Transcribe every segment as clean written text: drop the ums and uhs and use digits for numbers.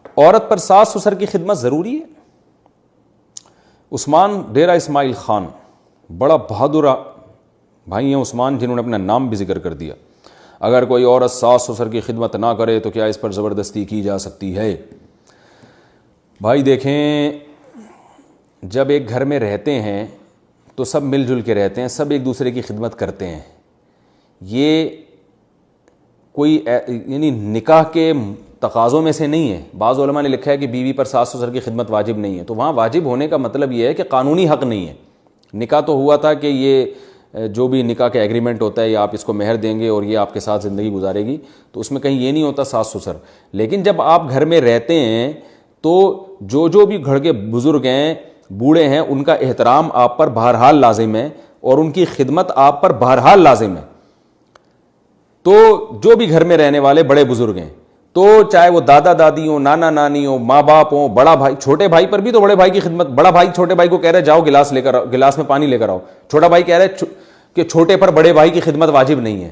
عورت پر ساس سسر کی خدمت ضروری ہے؟ عثمان ڈیرہ اسماعیل خان بڑا بہادر بھائی ہیں عثمان، جنہوں نے اپنا نام بھی ذکر کر دیا. اگر کوئی عورت ساس سسر کی خدمت نہ کرے تو کیا اس پر زبردستی کی جا سکتی ہے؟ بھائی دیکھیں، جب ایک گھر میں رہتے ہیں تو سب مل جل کے رہتے ہیں، سب ایک دوسرے کی خدمت کرتے ہیں. یہ کوئی یعنی نکاح کے تقاضوں میں سے نہیں ہے. بعض علماء نے لکھا ہے کہ بیوی پر ساس سسر کی خدمت واجب نہیں ہے، تو وہاں واجب ہونے کا مطلب یہ ہے کہ قانونی حق نہیں ہے. نکاح تو ہوا تھا کہ یہ جو بھی نکاح کا ایگریمنٹ ہوتا ہے، یا آپ اس کو مہر دیں گے اور یہ آپ کے ساتھ زندگی گزارے گی، تو اس میں کہیں یہ نہیں ہوتا ساس سسر. لیکن جب آپ گھر میں رہتے ہیں تو جو بھی گھر کے بزرگ ہیں، بوڑھے ہیں، ان کا احترام آپ پر بہرحال لازم ہے اور ان کی خدمت آپ پر بہرحال لازم ہے. تو جو بھی گھر میں رہنے والے بڑے بزرگ ہیں، تو چاہے وہ دادا دادی ہوں، نانا نانی ہوں، ماں باپ ہوں، بڑا بھائی، چھوٹے بھائی پر بھی تو بڑے بھائی کی خدمت. بڑا بھائی چھوٹے بھائی کو کہہ رہا ہے جاؤ گلاس لے کر آؤ، گلاس میں پانی لے کر آؤ. چھوٹا بھائی کہہ رہا ہے کہ چھوٹے پر بڑے بھائی کی خدمت واجب نہیں ہے.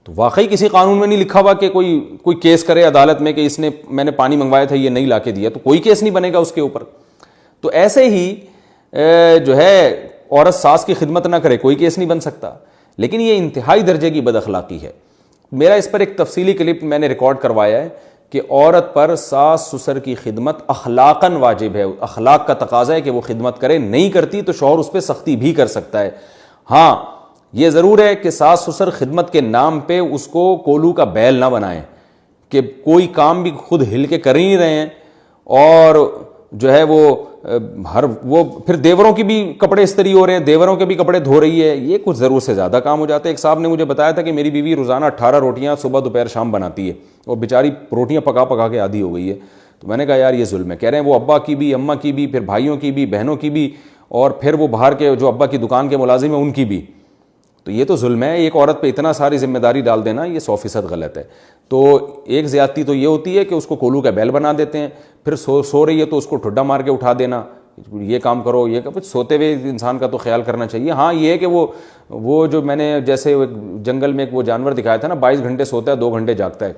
تو واقعی کسی قانون میں نہیں لکھا ہوا کہ کوئی کیس کرے عدالت میں کہ اس نے، میں نے پانی منگوایا تھا یہ نہیں لا کے دیا، تو کوئی کیس نہیں بنے گا اس کے اوپر. تو ایسے ہی جو ہے عورت ساس کی خدمت نہ کرے، کوئی کیس نہیں بن سکتا. لیکن یہ انتہائی درجے کی بد اخلاقی ہے. میرا اس پر ایک تفصیلی کلپ میں نے ریکارڈ کروایا ہے کہ عورت پر ساس سسر کی خدمت اخلاقاً واجب ہے. اخلاق کا تقاضا ہے کہ وہ خدمت کرے، نہیں کرتی تو شوہر اس پہ سختی بھی کر سکتا ہے. ہاں یہ ضرور ہے کہ ساس سسر خدمت کے نام پہ اس کو کولو کا بیل نہ بنائیں کہ کوئی کام بھی خود ہل کے کر ہی نہیں رہے ہیں، اور جو ہے وہ پھر دیوروں کی بھی کپڑے استری ہو رہے ہیں، دیوروں کے بھی کپڑے دھو رہی ہے. یہ کچھ ضرور سے زیادہ کام ہو جاتا ہے. ایک صاحب نے مجھے بتایا تھا کہ میری بیوی روزانہ 18 روٹیاں صبح دوپہر شام بناتی ہے، اور بیچاری روٹیاں پکا پکا کے عادی ہو گئی ہے. تو میں نے کہا یار یہ ظلم ہے. کہہ رہے ہیں وہ ابا کی بھی، اماں کی بھی، پھر بھائیوں کی بھی، بہنوں کی بھی، اور پھر وہ باہر کے جو ابا کی دکان کے ملازم ہیں ان کی بھی. تو یہ تو ظلم ہے. ایک عورت پہ اتنا ساری ذمہ داری ڈال دینا یہ 100% غلط ہے. تو ایک زیادتی تو یہ ہوتی ہے کہ اس کو کولو کا بیل بنا دیتے ہیں، پھر سو رہی ہے تو اس کو ٹھڈا مار کے اٹھا دینا، یہ کام کرو یہ کرو. سوتے ہوئے انسان کا تو خیال کرنا چاہیے. ہاں یہ ہے کہ وہ جو میں نے جیسے جنگل میں ایک وہ جانور دکھایا تھا نا، 22 گھنٹے سوتا ہے 2 گھنٹے جاگتا ہے.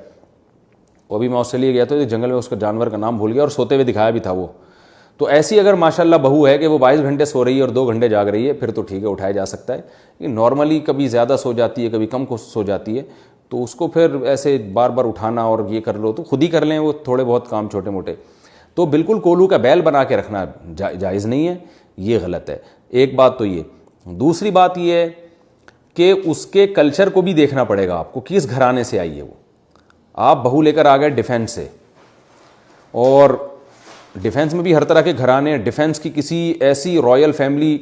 وہ بھی میں آسٹریلیا گیا تھا جنگل میں، اس کا جانور کا نام بھول گیا، اور سوتے ہوئے دکھایا بھی تھا وہ. تو ایسی اگر ماشاءاللہ بہو ہے کہ وہ 22 گھنٹے سو رہی ہے اور 2 گھنٹے جاگ رہی ہے، پھر تو ٹھیک ہے، اٹھایا جا سکتا ہے. نارملی کبھی زیادہ سو جاتی ہے، کبھی کم کو سو جاتی ہے، تو اس کو پھر ایسے بار بار اٹھانا اور یہ کر لو تو خود ہی کر لیں وہ تھوڑے بہت کام چھوٹے موٹے. تو بالکل کولو کا بیل بنا کے رکھنا جائز نہیں ہے، یہ غلط ہے. ایک بات تو یہ. دوسری بات یہ ہے کہ اس کے کلچر کو بھی دیکھنا پڑے گا آپ کو، کس گھرانے سے آئی ہے وہ. آپ بہو لے کر آ گئے ڈیفینس سے، اور ڈیفینس میں بھی ہر طرح کے گھرانے، ڈیفینس کی کسی ایسی رائل فیملی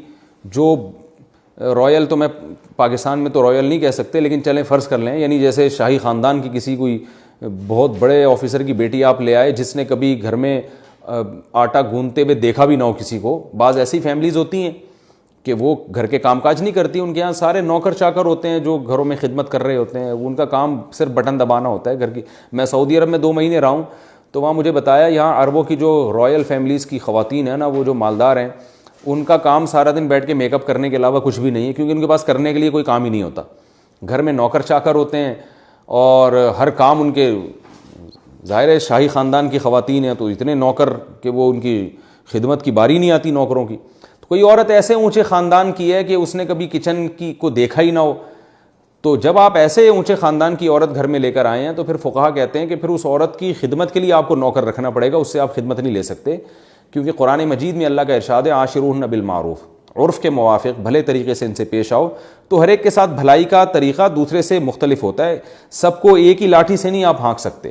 جو رائل، تو میں پاکستان میں تو رائل نہیں کہہ سکتے لیکن چلیں فرض کر لیں، یعنی جیسے شاہی خاندان کی کسی کوئی بہت بڑے آفیسر کی بیٹی آپ لے آئے جس نے کبھی گھر میں آٹا گوندتے ہوئے دیکھا بھی نہ ہو کسی کو. بعض ایسی فیملیز ہوتی ہیں کہ وہ گھر کے کام کاج نہیں کرتی، ان کے یہاں سارے نوکر چاکر ہوتے ہیں جو گھروں میں خدمت کر رہے ہوتے ہیں، ان کا کام صرف بٹن دبانا ہوتا ہے گھر کی. میں سعودی عرب میں 2 مہینے رہا ہوں، تو وہاں مجھے بتایا یہاں عربوں کی جو رائل فیملیز کی خواتین ہیں نا، وہ جو مالدار ہیں، ان کا کام سارا دن بیٹھ کے میک اپ کرنے کے علاوہ کچھ بھی نہیں ہے، کیونکہ ان کے پاس کرنے کے لیے کوئی کام ہی نہیں ہوتا. گھر میں نوکر چاکر ہوتے ہیں اور ہر کام ان کے، ظاہر ہے شاہی خاندان کی خواتین ہیں تو اتنے نوکر کہ وہ ان کی خدمت کی باری نہیں آتی نوکروں کی. تو کوئی عورت ایسے اونچے خاندان کی ہے کہ اس نے کبھی کچن کی کو دیکھا ہی نہ ہو، تو جب آپ ایسے اونچے خاندان کی عورت گھر میں لے کر آئے ہیں تو پھر فقہا کہتے ہیں کہ پھر اس عورت کی خدمت کے لیے آپ کو نوکر رکھنا پڑے گا، اس سے آپ خدمت نہیں لے سکتے. کیونکہ قرآن مجید میں اللہ کا ارشاد ہے عاشروہن بالمعروف، عرف کے موافق بھلے طریقے سے ان سے پیش آؤ. تو ہر ایک کے ساتھ بھلائی کا طریقہ دوسرے سے مختلف ہوتا ہے، سب کو ایک ہی لاٹھی سے نہیں آپ ہانک سکتے.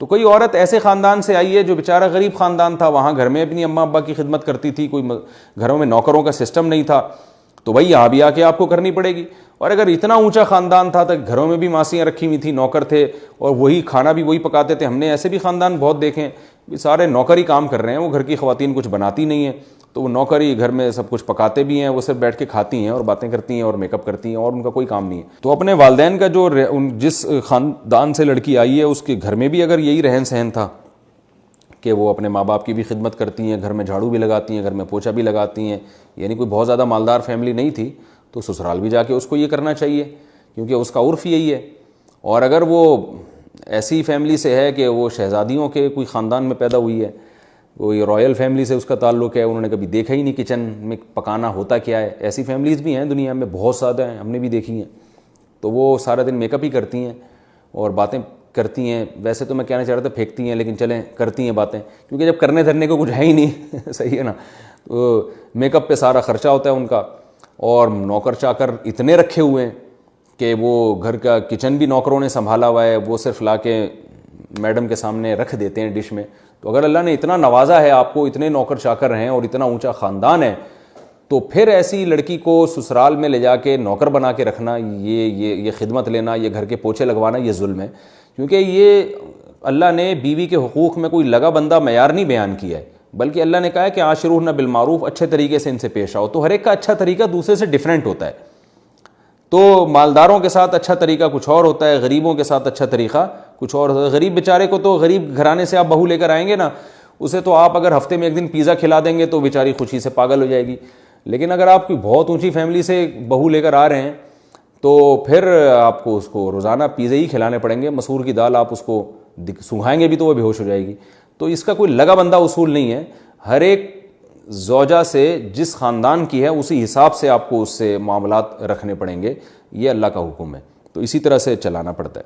تو کوئی عورت ایسے خاندان سے آئی ہے جو بیچارہ غریب خاندان تھا، وہاں گھر میں اپنی اماں ابا کی خدمت کرتی تھی، کوئی گھروں میں نوکروں کا سسٹم نہیں تھا، تو بھائی یہاں بھی آ کے آپ کو کرنی پڑے گی. اور اگر اتنا اونچا خاندان تھا تو گھروں میں بھی ماسیاں رکھی ہوئی تھیں، نوکر تھے اور وہی کھانا بھی وہی پکاتے تھے. ہم نے ایسے بھی خاندان بہت دیکھے ہیں، سارے نوکر ہی کام کر رہے ہیں، وہ گھر کی خواتین کچھ بناتی نہیں ہیں، تو وہ نوکر ہی گھر میں سب کچھ پکاتے بھی ہیں، وہ صرف بیٹھ کے کھاتی ہیں اور باتیں کرتی ہیں اور میک اپ کرتی ہیں اور ان کا کوئی کام نہیں ہے. تو اپنے والدین کا جو جس خاندان سے لڑکی آئی ہے اس کے گھر میں بھی اگر یہی رہن سہن تھا کہ وہ اپنے ماں باپ کی بھی خدمت کرتی ہیں، گھر میں جھاڑو بھی لگاتی ہیں، گھر میں پوچھا بھی لگاتی ہیں، یعنی کوئی بہت زیادہ مالدار فیملی نہیں تھی، تو سسرال بھی جا کے اس کو یہ کرنا چاہیے کیونکہ اس کا عرف یہی ہے. اور اگر وہ ایسی فیملی سے ہے کہ وہ شہزادیوں کے کوئی خاندان میں پیدا ہوئی ہے, کوئی رائل فیملی سے اس کا تعلق ہے, انہوں نے کبھی دیکھا ہی نہیں کچن میں پکانا ہوتا کیا ہے. ایسی فیملیز بھی ہیں دنیا میں, بہت زیادہ ہیں, ہم نے بھی دیکھی ہیں. تو وہ سارا دن میک اپ ہی کرتی ہیں اور باتیں کرتی ہیں. ویسے تو میں کہنا چاہ رہا تھا پھینکتی ہیں, لیکن چلیں کرتی ہیں باتیں, کیونکہ جب کرنے دھرنے کو کچھ ہے ہی نہیں صحیح ہے نا, تو میک اپ پہ سارا خرچہ ہوتا ہے ان کا. اور نوکر چاکر اتنے رکھے ہوئے ہیں کہ وہ گھر کا کچن بھی نوکروں نے سنبھالا ہوا ہے, وہ صرف لا کے میڈم کے سامنے رکھ دیتے ہیں ڈش میں. تو اگر اللہ نے اتنا نوازا ہے آپ کو, اتنے نوکر چاکر ہیں اور اتنا اونچا خاندان ہے, تو پھر ایسی لڑکی کو سسرال میں لے جا کے نوکر بنا کے رکھنا, یہ خدمت لینا, یہ گھر کے پوچھے لگوانا, یہ ظلم ہے. کیونکہ یہ اللہ نے بیوی کے حقوق میں کوئی لگا بندہ معیار نہیں بیان کیا ہے, بلکہ اللہ نے کہا ہے کہ عاشروہن بالمعروف, اچھے طریقے سے ان سے پیش آؤ. تو ہر ایک کا اچھا طریقہ دوسرے سے ڈیفرنٹ ہوتا ہے. تو مالداروں کے ساتھ اچھا طریقہ کچھ اور ہوتا ہے, غریبوں کے ساتھ اچھا طریقہ کچھ اور ہوتا ہے. غریب بیچارے کو تو, غریب گھرانے سے آپ بہو لے کر آئیں گے نا, اسے تو آپ اگر ہفتے میں ایک دن پیزا کھلا دیں گے تو بیچاری خوشی سے پاگل ہو جائے گی. لیکن اگر آپ کوئی بہت اونچی فیملی سے بہو لے کر آ رہے ہیں تو پھر آپ کو اس کو روزانہ پیزے ہی کھلانے پڑیں گے. مسور کی دال آپ اس کو سنگھائیں گے بھی تو وہ بے ہوش ہو جائے گی. تو اس کا کوئی لگا بندہ اصول نہیں ہے. ہر ایک زوجہ سے جس خاندان کی ہے اسی حساب سے آپ کو اس سے معاملات رکھنے پڑیں گے. یہ اللہ کا حکم ہے, تو اسی طرح سے چلانا پڑتا ہے.